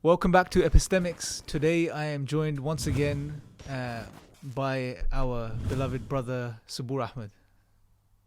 Welcome back to EpistemiX. Today I am joined once again by our beloved brother Sabur Ahmed.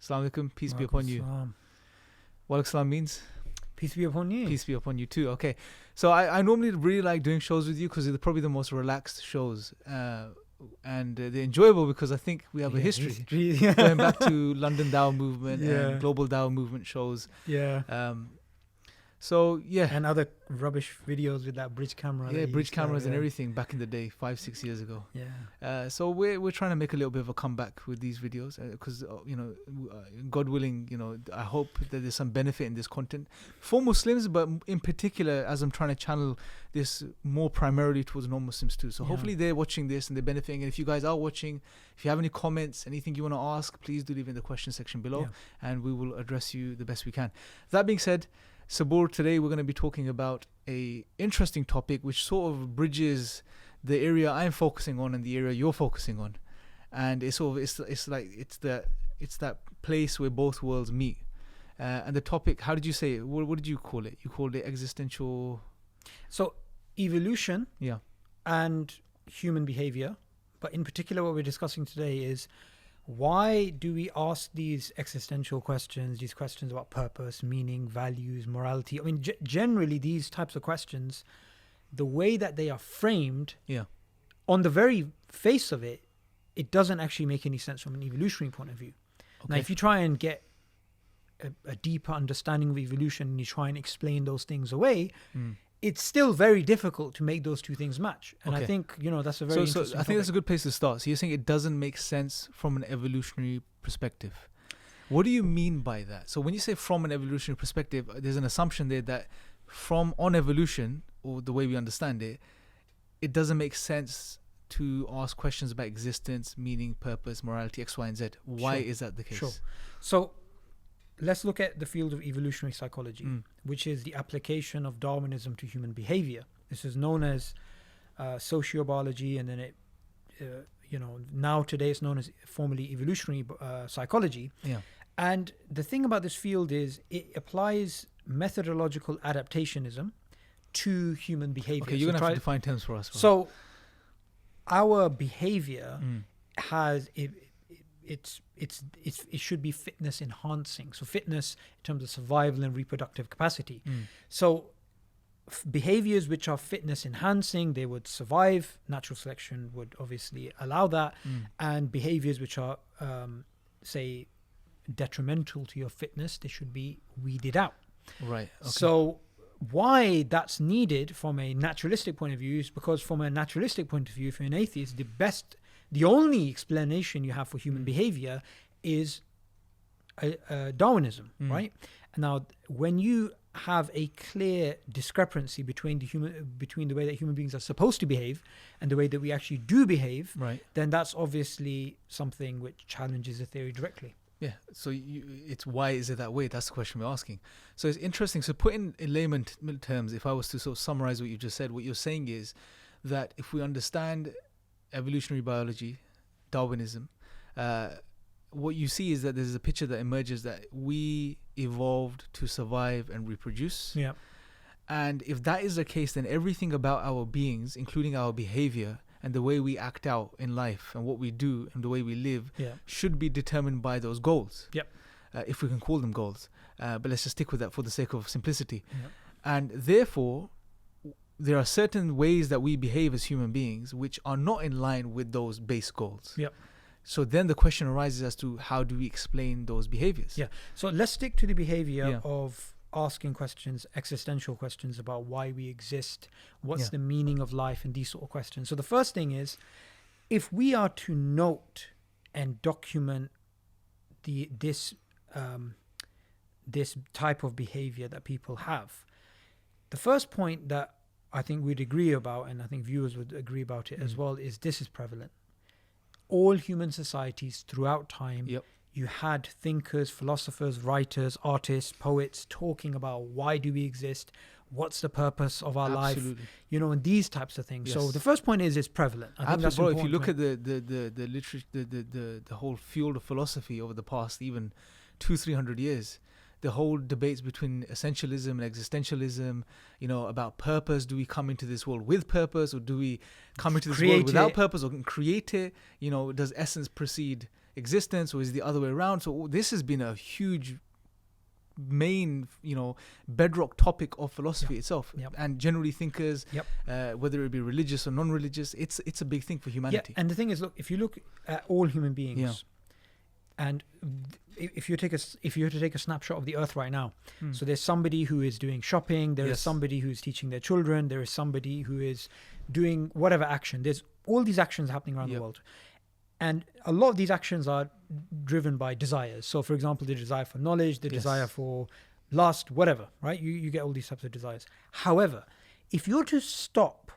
Assalamu alaikum, peace be upon you. What Islam means? Peace be upon you. Peace be upon you too. Okay, so I normally really like doing shows with you because they're probably the most relaxed shows. And they're enjoyable because I think we have a history. Going back to London Dawah Movement and Global Dawah Movement shows. And other rubbish videos with that bridge camera. Yeah, bridge cameras and everything back in the day, 5-6 years ago. So we're trying to make a little bit of a comeback with these videos because God willing, I hope that there's some benefit in this content for Muslims, but in particular as I'm trying to channel this more primarily towards non-Muslims too. So hopefully they're watching this and they're benefiting. And if you guys are watching, if you have any comments, anything you want to ask, please do leave in the question section below and we will address you the best we can. That being said, Sabur, today we're going to be talking about a interesting topic which sort of bridges the area I'm focusing on and the area you're focusing on, and it's that place where both worlds meet. And the topic, how did you say it? What did you call it? You called it existential. So evolution, and human behavior, but in particular, what we're discussing today is, why do we ask these existential questions, these questions about purpose, meaning, values, morality? I mean, generally, these types of questions, the way that they are framed, on the very face of it, it doesn't actually make any sense from an evolutionary point of view. Now, if you try and get a deeper understanding of evolution and you try and explain those things away, it's still very difficult to make those two things match. And I think, that's a very interesting I think topic. that's a good place to start. So you're saying it doesn't make sense from an evolutionary perspective. What do you mean by that? So when you say from an evolutionary perspective, there's an assumption there that on evolution, or the way we understand it, it doesn't make sense to ask questions about existence, meaning, purpose, morality, X, Y, and Z. Why is that the case? Sure. So let's look at the field of evolutionary psychology, which is the application of Darwinism to human behavior. This is known as sociobiology, and then it, now today it's known as formerly evolutionary psychology. And the thing about this field is it applies methodological adaptationism to human behavior. Okay, you're going to have to define terms for us. So our behavior has... It should be fitness enhancing. So fitness in terms of survival and reproductive capacity. So behaviors which are fitness enhancing, they would survive. Natural selection would obviously allow that. And behaviors which are, say, detrimental to your fitness, they should be weeded out. Right. Okay. So why that's needed from a naturalistic point of view is because from a naturalistic point of view, if you're an atheist, the only explanation you have for human behavior is Darwinism, right? Now, when you have a clear discrepancy between the way that human beings are supposed to behave and the way that we actually do behave, then that's obviously something which challenges the theory directly. Yeah. So it's why is it that way? That's the question we're asking. So it's interesting. So put in layman terms, if I was to sort of summarize what you just said, what you're saying is that if we understand evolutionary biology, Darwinism, what you see is that there's a picture that emerges that we evolved to survive and reproduce. And if that is the case, then everything about our beings, including our behavior and the way we act out in life and what we do and the way we live, should be determined by those goals. If we can call them goals. But let's just stick with that for the sake of simplicity. And therefore, there are certain ways that we behave as human beings which are not in line with those base goals. So then the question arises as to how do we explain those behaviors? So let's stick to the behavior of asking questions, existential questions about why we exist, what's the meaning of life, and these sort of questions. So the first thing is, if we are to note and document this type of behavior that people have, the first point that I think we'd agree about, and I think viewers would agree about it as well, is this is prevalent. All human societies throughout time, you had thinkers, philosophers, writers, artists, poets talking about why do we exist, what's the purpose of our life, and these types of things. So the first point is it's prevalent. I think that's important. If you look at the literature, the whole field of philosophy over the past even 200-300 years, the whole debates between essentialism and existentialism, about purpose. Do we come into this world with purpose, or do we come into this world without purpose, or create it? Does essence precede existence, or is it the other way around? So this has been a huge main bedrock topic of philosophy itself, and generally thinkers, whether it be religious or non-religious, it's a big thing for humanity. And the thing is, look, if you look at all human beings, and if you were to take a snapshot of the earth right now, so there's somebody who is doing shopping, there is somebody who's teaching their children, there is somebody who is doing whatever action. There's all these actions happening around the world. And a lot of these actions are driven by desires. So, for example, the desire for knowledge, the desire for lust, whatever, right? You get all these types of desires. However, if you're to stop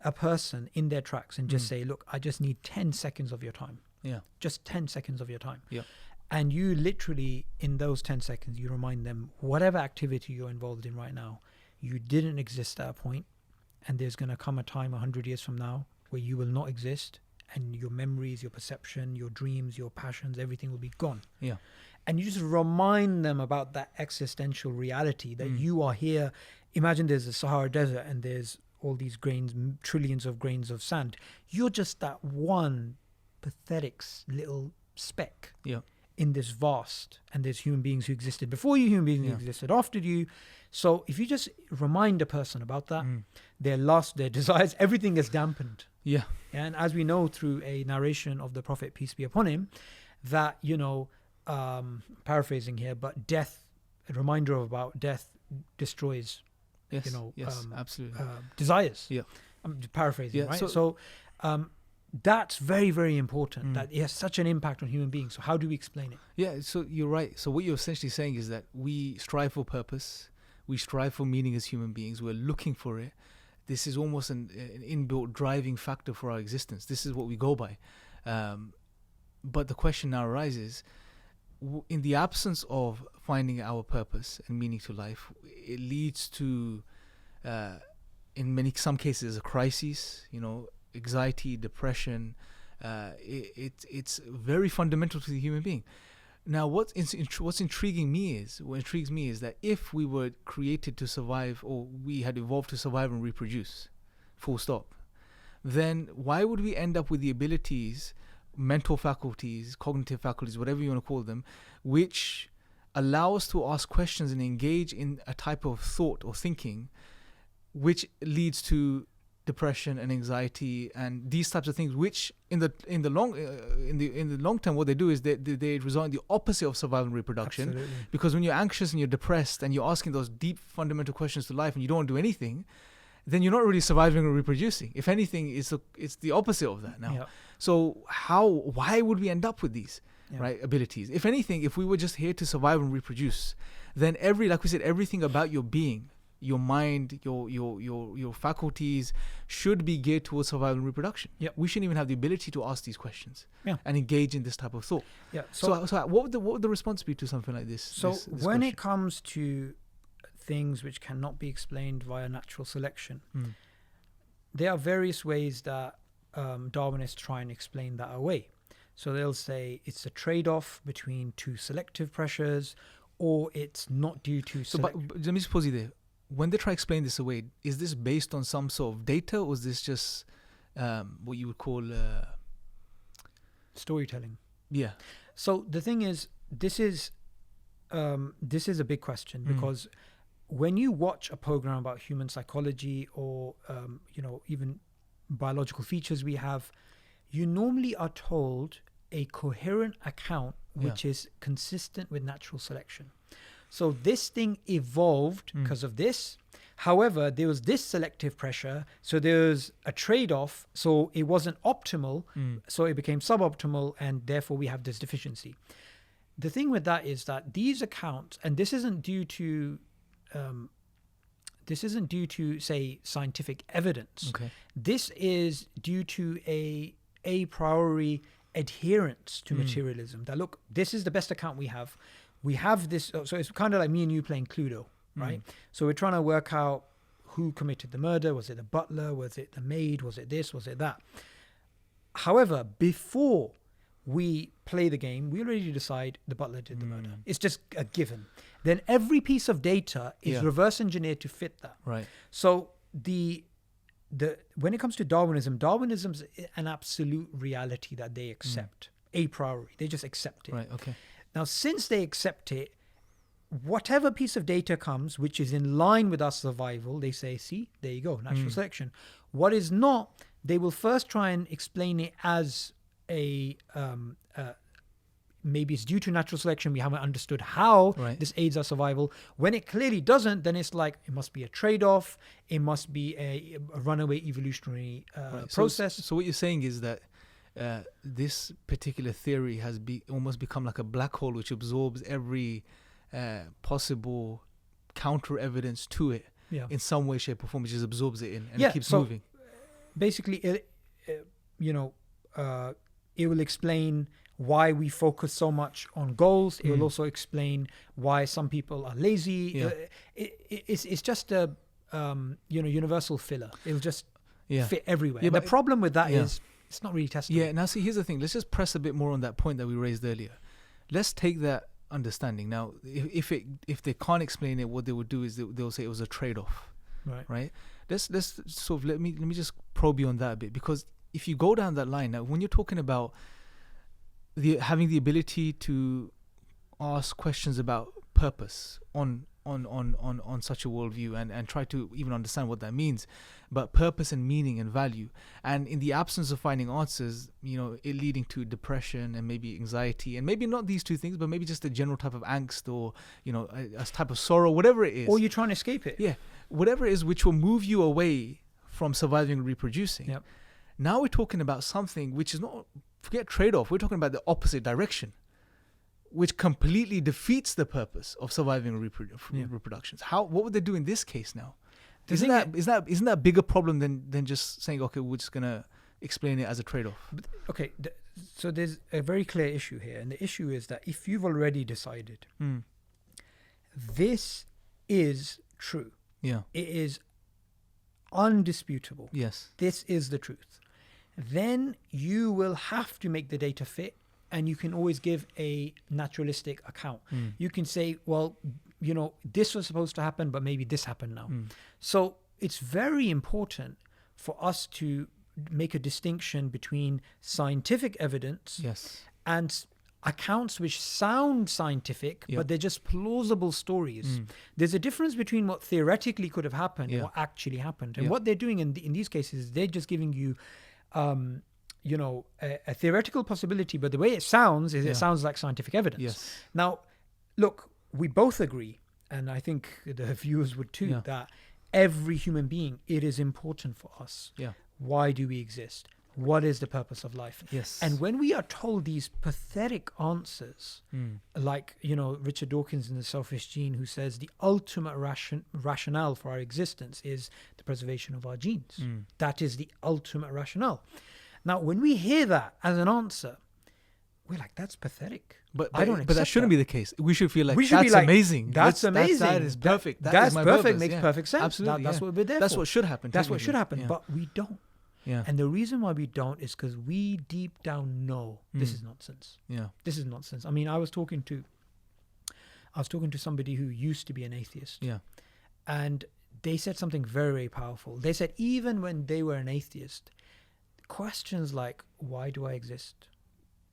a person in their tracks and just say, look, I just need 10 seconds of your time. Yeah. Just 10 seconds of your time. Yeah. And you literally, in those 10 seconds, you remind them, whatever activity you're involved in right now, you didn't exist at a point, and there's going to come a time 100 years from now where you will not exist. And your memories, your perception, your dreams, your passions, everything will be gone. Yeah. And you just remind them about that existential reality that you are here. Imagine there's a Sahara Desert and there's all these grains, trillions of grains of sand. You're just that one pathetic little speck in this vast. And there's human beings who existed before you, human beings who existed after you. So if you just remind a person about that, their lust, their desires, everything is dampened. Yeah. And as we know through a narration of the Prophet, peace be upon him, that, paraphrasing here, but death, a reminder about death destroys, absolutely. Desires. Yeah. I'm paraphrasing, right? So that's very, very important, that it has such an impact on human beings. So how do we explain it? Yeah, so you're right. So what you're essentially saying is that we strive for purpose. We strive for meaning as human beings. We're looking for it. This is almost an inbuilt driving factor for our existence. This is what we go by. But the question now arises, in the absence of finding our purpose and meaning to life, it leads to, in some cases, a crisis, anxiety, depression. It's very fundamental to the human being. Now, what intrigues me is that if we were created to survive, or we had evolved to survive and reproduce, full stop, then why would we end up with the abilities, mental faculties, cognitive faculties, whatever you want to call them, which allow us to ask questions and engage in a type of thought or thinking, which leads to depression and anxiety and these types of things, which in the long term, what they do is they result in the opposite of survival and reproduction. Absolutely. Because when you're anxious and you're depressed and you're asking those deep fundamental questions to life and you don't do anything, then you're not really surviving or reproducing. If anything, it's the opposite of that now. Yep. So why would we end up with these right abilities? If anything, if we were just here to survive and reproduce, then like we said, everything about your being, your mind, your faculties should be geared towards survival and reproduction. Yep. We shouldn't even have the ability to ask these questions and engage in this type of thought. Yeah. So what would the response be to something like this? So this when question? It comes to things which cannot be explained via natural selection, there are various ways that Darwinists try and explain that away. So they'll say it's a trade-off between two selective pressures, or it's not due to... But let me just pause you there. When they try to explain this away, is this based on some sort of data, or is this just what you would call storytelling? Yeah. So the thing is, this is a big question, because when you watch a program about human psychology or even biological features we have, you normally are told a coherent account which is consistent with natural selection. So this thing evolved because of this. However, there was this selective pressure, so there was a trade-off, so it wasn't optimal, so it became suboptimal, and therefore we have this deficiency. The thing with that is that these accounts, and this isn't due to say scientific evidence. Okay. This is due to a priori adherence to materialism. That look, this is the best account we have. We have this, so it's kind of like me and you playing Cluedo, right? So we're trying to work out who committed the murder. Was it the butler? Was it the maid? Was it this? Was it that? However, before we play the game, we already decide the butler did the murder. It's just a given. Then every piece of data is reverse engineered to fit that. Right. So when it comes to Darwinism's an absolute reality that they accept a priori. They just accept it. Right. Okay. Now, since they accept it, whatever piece of data comes, which is in line with our survival, they say, see, there you go, natural selection. What is not, they will first try and explain it as maybe it's due to natural selection. We haven't understood how this aids our survival. When it clearly doesn't, then it's like it must be a trade-off. It must be a runaway evolutionary process. So what you're saying is that this particular theory has almost become like a black hole which absorbs every possible counter evidence to it in some way, shape, or form. It just absorbs it in and it keeps moving. Basically, it will explain why we focus so much on goals. It will also explain why some people are lazy. It's just a universal filler. It'll just fit everywhere. The problem with that is it's not really testable. Yeah. Now, see, here's the thing. Let's just press a bit more on that point that we raised earlier. Let's take that understanding. Now, if they can't explain it, what they would do is they'll say it was a trade-off. Right. Let's sort of let me just probe you on that a bit, because if you go down that line now, when you're talking about having the ability to ask questions about purpose on such a worldview and try to even understand what that means, but purpose and meaning and value, and in the absence of finding answers, it leading to depression and maybe anxiety, and maybe not these two things, but maybe just a general type of angst or a type of sorrow, whatever it is, or you're trying to escape it, whatever it is which will move you away from surviving and reproducing. Now we're talking about something which is not, forget trade-off, we're talking about the opposite direction, which completely defeats the purpose of surviving reproductions. What would they do in this case now? Isn't that a bigger problem than just saying, okay, we're just gonna explain it as a trade-off? Okay, so there's a very clear issue here, and the issue is that if you've already decided this is true, it is undisputable, this is the truth, then you will have to make the data fit, and you can always give a naturalistic account. You can say, well, this was supposed to happen, but maybe this happened now. So it's very important for us to make a distinction between scientific evidence and accounts which sound scientific, but they're just plausible stories. There's a difference between what theoretically could have happened and what actually happened. And what they're doing in these cases is they're just giving you a theoretical possibility, but the way it sounds is it sounds like scientific evidence. Now, look, we both agree, and I think the viewers would too, that every human being, it is important for us. Why do we exist? What is the purpose of life? And when we are told these pathetic answers, like, Richard Dawkins in The Selfish Gene, who says the ultimate rationale for our existence is the preservation of our genes. That is the ultimate rationale. Now, when we hear that as an answer, we're like, that's pathetic. But that shouldn't be the case. We should feel like, that's amazing. That's amazing. That is perfect. That's my perfect. purpose. Makes perfect sense. Absolutely. That's what we're there for. That's what should happen. That's what should happen. Yeah. But we don't. And the reason why we don't is because we deep down know this is nonsense. This is nonsense. I mean, I was talking to somebody who used to be an atheist. And they said something very, very powerful. They said even when they were an atheist, questions like, why do I exist?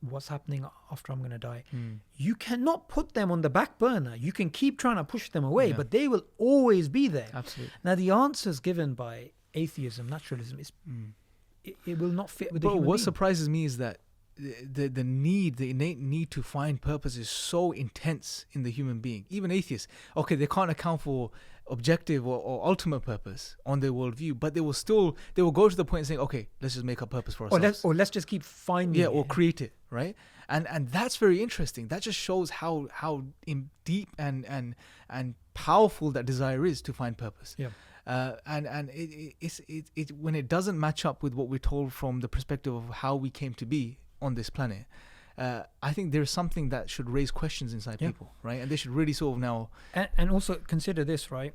What's happening after I'm going to die? You cannot put them on the back burner. You can keep trying to push them away, but they will always be there. Absolutely. Now, the answers given by atheism, naturalism, is it will not fit with the human what being. surprises me is that the innate need to find purpose is so intense in the human being. Even atheists, okay, they can't account for objective or ultimate purpose on their worldview, but they will go to the point of saying, okay, let's just make a purpose for ourselves. Or let's just keep finding or create it, right? And that's very interesting. That just shows how deep and powerful that desire is to find purpose. And it when it doesn't match up with what we're told from the perspective of how we came to be on this planet, I think there's something that should raise questions inside people, right? And they should really sort of now... And also consider this, right?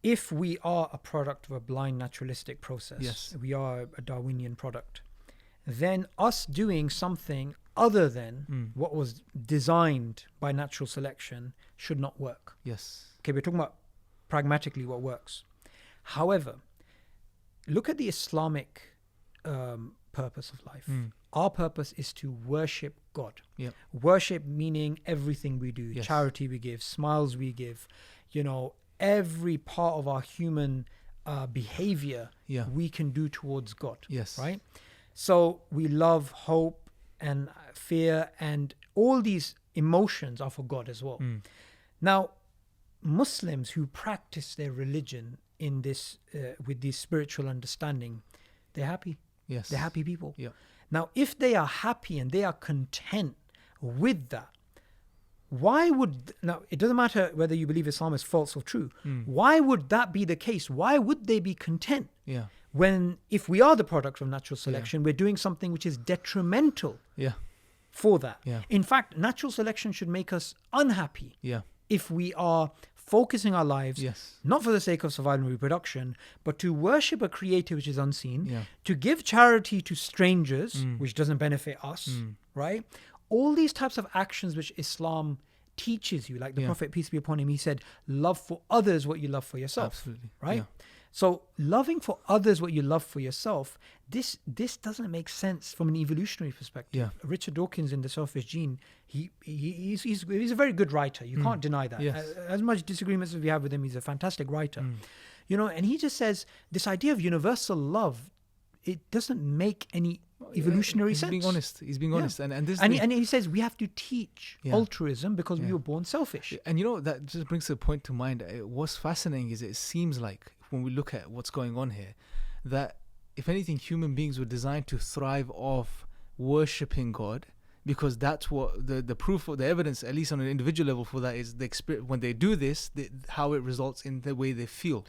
If we are a product of a blind naturalistic process, we are a Darwinian product, then us doing something other than what was designed by natural selection should not work. Yes. Okay, we're talking about pragmatically what works. However, look at the Islamic purpose of life. Our purpose is to worship God. Yep. Worship meaning everything we do, Yes. charity we give, smiles we give, every part of our human behavior we can do towards God. Yes. Right? So we love, hope, and fear, and all these emotions are for God as well. Now, Muslims who practice their religion in this with this spiritual understanding, they're happy. Yes. They're happy people. Yeah. Now, if they are happy and they are content with that, now it doesn't matter whether you believe Islam is false or true. Why would that be the case? Why would they be content? Yeah. When, if we are the product of natural selection, we're doing something which is detrimental for that. Yeah. In fact, natural selection should make us unhappy Yeah. if we are focusing our lives, not for the sake of survival and reproduction, but to worship a creator which is unseen, to give charity to strangers, which doesn't benefit us, right? All these types of actions which Islam teaches you, like the Prophet, peace be upon him, he said, love for others what you love for yourself. Absolutely. Right? Yeah. So loving for others what you love for yourself, this doesn't make sense from an evolutionary perspective. Yeah. Richard Dawkins in The Selfish Gene, he's a very good writer. You can't deny that. Yes. As much disagreements as we have with him, he's a fantastic writer. And he just says this idea of universal love, it doesn't make any evolutionary sense. He's being honest. And this and he says we have to teach altruism because we were born selfish. And that just brings a point to mind. What's fascinating is it seems like when we look at what's going on here, that if anything, human beings were designed to thrive off worshipping God, because that's what the proof or the evidence, at least on an individual level, for that is the experience when they do this, how it results in the way they feel,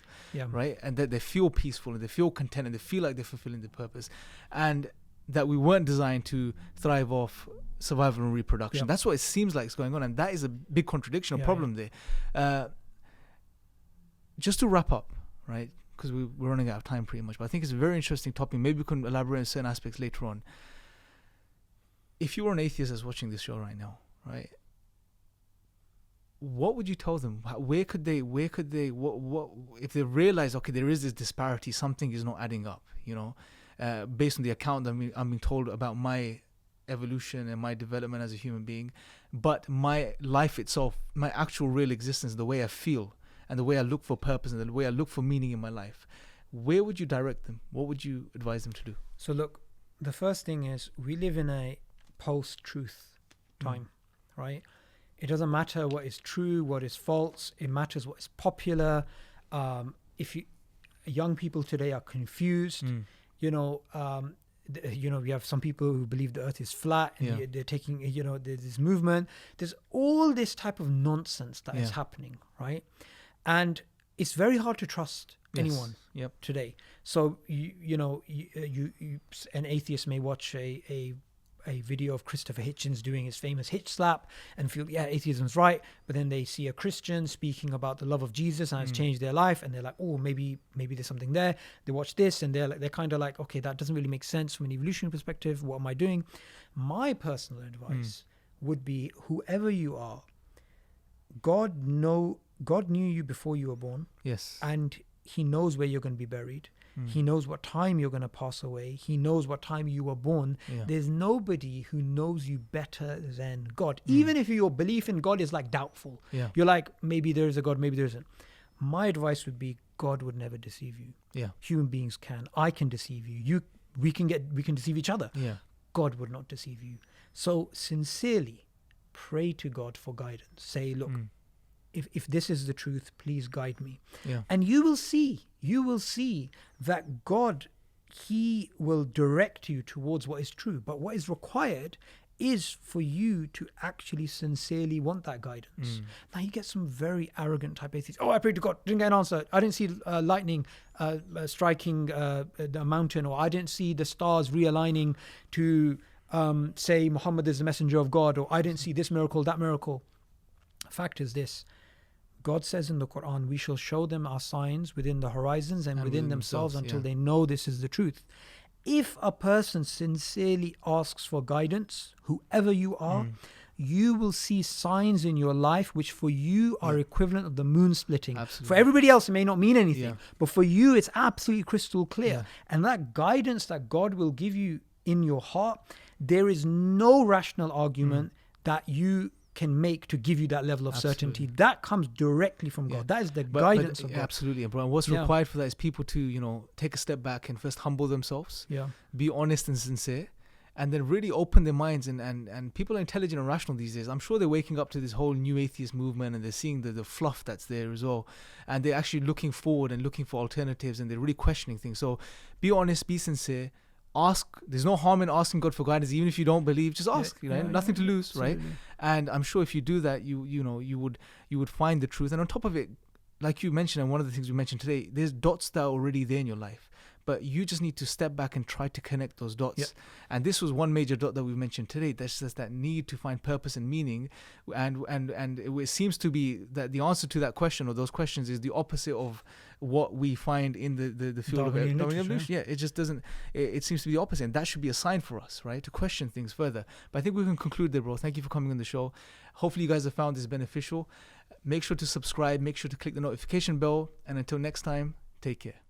right? And that they feel peaceful and they feel content and they feel like they're fulfilling their purpose, and that we weren't designed to thrive off survival and reproduction. That's what it seems like is going on, and that is a big contradiction, a problem there. Just to wrap up, right? Because we're running out of time pretty much, but I think it's a very interesting topic. Maybe we can elaborate on certain aspects later on. If you were an atheist that's watching this show right now, right? What would you tell them? Where could they, what, if they realize, okay, there is this disparity, something is not adding up, based on the account that I'm being told about my evolution and my development as a human being, but my life itself, my actual real existence, the way I feel and the way I look for purpose and the way I look for meaning in my life, where would you direct them? What would you advise them to do? So look, the first thing is we live in a post-truth time, right? It doesn't matter what is true, what is false. It matters what is popular. Young people today are confused. We have some people who believe the earth is flat and they're taking, there's this movement. There's all this type of nonsense that is happening, right? And it's very hard to trust anyone today. So, an atheist may watch a video of Christopher Hitchens doing his famous Hitch slap and feel, atheism's right. But then they see a Christian speaking about the love of Jesus and it's changed their life. And they're like, oh, maybe there's something there. They watch this and they're kind of like, okay, that doesn't really make sense from an evolutionary perspective. What am I doing? My personal advice would be, whoever you are, God knew you before you were born. Yes. And he knows where you're going to be buried. He knows what time you're going to pass away. He knows what time you were born. There's nobody who knows you better than God. Even if your belief in God is like doubtful. You're like, maybe there is a God, maybe there isn't. My advice would be, God would never deceive you. Human beings can. I can deceive you. We can deceive each other. God would not deceive you. So sincerely pray to God for guidance. Say, look, if this is the truth, please guide me. And you will see that God, he will direct you towards what is true. But what is required is for you to actually sincerely want that guidance. Now you get some very arrogant type atheists. Oh, I prayed to God, didn't get an answer. I didn't see lightning striking the mountain, or I didn't see the stars realigning to say Muhammad is the messenger of God, or I didn't see this miracle, that miracle. Fact is this: God says in the Quran, we shall show them our signs within the horizons and within themselves until they know this is the truth. if a person sincerely asks for guidance, whoever you are, you will see signs in your life which for you are equivalent of the moon splitting. Absolutely. For everybody else, it may not mean anything, Yeah. but for you, it's absolutely crystal clear. Yeah. And that guidance that God will give you in your heart, there is no rational argument that you can make to give you that level of certainty. That comes directly from God. That is the guidance of God. Absolutely, bro. And what's required for that is people to, take a step back and first humble themselves, be honest and sincere, and then really open their minds. And people are intelligent and rational these days. I'm sure they're waking up to this whole new atheist movement, and they're seeing the fluff that's there as well. And they're actually looking forward and looking for alternatives, and they're really questioning things. So be honest, be sincere. Ask. There's no harm in asking God for guidance, even if you don't believe. Just ask. Nothing to lose, absolutely. right? And I'm sure if you do that, you would find the truth. And on top of it, like you mentioned, and one of the things we mentioned today, there's dots that are already there in your life, but you just need to step back and try to connect those dots. And this was one major dot that we mentioned today. That's just that need to find purpose and meaning, and it seems to be that the answer to that question or those questions is the opposite of what we find in the field of Darwinian evolution. It just doesn't. It seems to be the opposite, and that should be a sign for us, right, to question things further. But I think we can conclude there, bro. Thank you for coming on the show. Hopefully, you guys have found this beneficial. Make sure to subscribe. Make sure to click the notification bell. And until next time, take care.